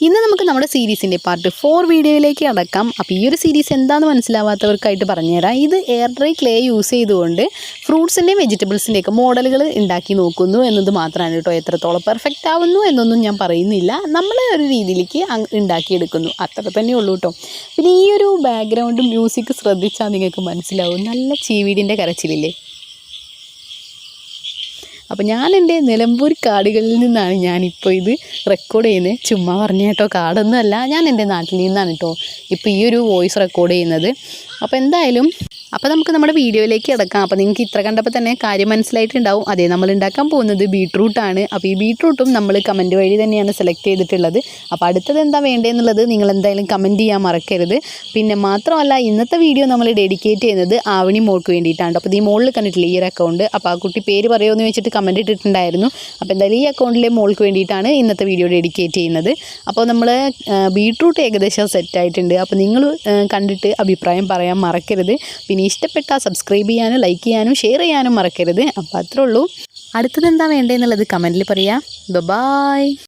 ഇന്ന് നമുക്ക് നമ്മുടെ സീരീസിൻ്റെ പാർട്ട് 4 വീഡിയോയിലേക്ക് അടക്കാം. അപ്പോൾ ഈ ഒരു സീരീസ് എന്താണെന്ന് മനസ്സിലാവാത്തവർക്കായിട്ട് പറഞ്ഞുതരാം. ഇത് എയർ ഡ്രൈ ക്ലേ യൂസ് ചെയ്തുകൊണ്ട് ഫ്രൂട്ട്സിൻ്റെയും വെജിറ്റബിൾസിൻ്റെയൊക്കെ മോഡലുകൾ ഉണ്ടാക്കി നോക്കുന്നു എന്നത് മാത്രമാണ് കേട്ടോ. എത്രത്തോളം പെർഫെക്റ്റ് ആവുന്നു എന്നൊന്നും ഞാൻ പറയുന്നില്ല. നമ്മൾ ഒരു രീതിയിലേക്ക് ഉണ്ടാക്കിയെടുക്കുന്നു, അത്ര തന്നെ ഉള്ളൂ കേട്ടോ. പിന്നെ ഈ ഒരു ബാക്ക്ഗ്രൗണ്ട് മ്യൂസിക് ശ്രദ്ധിച്ചാൽ നിങ്ങൾക്ക് മനസ്സിലാവും, നല്ല ചീവീടിൻ്റെ കരച്ചിലില്ലേ. അപ്പോൾ ഞാൻ എൻ്റെ നിലമ്പൂർ കാടുകളിൽ നിന്നാണ് ഞാനിപ്പോൾ ഇത് റെക്കോർഡ് ചെയ്യുന്നത്. ചുമ്മാ പറഞ്ഞ കേട്ടോ, കാടൊന്നും അല്ല, ഞാൻ എൻ്റെ നാട്ടിൽ നിന്നാണ് കേട്ടോ ഇപ്പോൾ ഈ ഒരു വോയിസ് റെക്കോർഡ് ചെയ്യുന്നത്. അപ്പോൾ എന്തായാലും നമുക്ക് നമ്മുടെ വീഡിയോയിലേക്ക് കിടക്കാം. അപ്പോൾ നിങ്ങൾക്ക് ഇത്ര കണ്ടപ്പോൾ തന്നെ കാര്യം മനസ്സിലായിട്ടുണ്ടാവും. അതേ, നമ്മൾ ഉണ്ടാക്കാൻ പോകുന്നത് ബീട്രൂട്ടാണ്. അപ്പോൾ ഈ ബീട്രൂട്ടും നമ്മൾ കമൻറ്റ് വഴി തന്നെയാണ് സെലക്ട് ചെയ്തിട്ടുള്ളത്. അപ്പോൾ അടുത്തത് എന്താ വേണ്ടതെന്നുള്ളത് നിങ്ങൾ എന്തായാലും കമൻറ്റ് ചെയ്യാൻ മറക്കരുത്. പിന്നെ മാത്രമല്ല, ഇന്നത്തെ വീഡിയോ നമ്മൾ ഡെഡിക്കേറ്റ് ചെയ്യുന്നത് ആവണി മോൾക്ക് വേണ്ടിയിട്ടാണ്. അപ്പോൾ ഈ മോളിൽ കണ്ടിട്ടില്ല ഈ ഒരു അക്കൗണ്ട്, അപ്പോൾ ആ കുട്ടി പേര് പറയുമെന്ന് വെച്ചിട്ട് കമൻറ്റ് ഇട്ടിട്ടുണ്ടായിരുന്നു. അപ്പോൾ എന്തായാലും ഈ അക്കൗണ്ടിലെ മോൾക്ക് വേണ്ടിയിട്ടാണ് ഇന്നത്തെ വീഡിയോ ഡെഡിക്കേറ്റ് ചെയ്യുന്നത്. അപ്പോൾ നമ്മൾ ബീട്രൂട്ട് ഏകദേശം സെറ്റായിട്ടുണ്ട്. അപ്പോൾ നിങ്ങൾ കണ്ടിട്ട് അഭിപ്രായം പറയാൻ മറക്കരുത്. പിന്നെ ഇഷ്ടപ്പെട്ടാൽ സബ്സ്ക്രൈബ് ചെയ്യാനും ലൈക്ക് ചെയ്യാനും ഷെയർ ചെയ്യാനും മറക്കരുത്. അപ്പോൾ അത്രേ ഉള്ളൂ. അടുത്തത് എന്താ വേണ്ടതെന്നുള്ളത് കമൻറ്റിൽ പറയാം. ബൈ.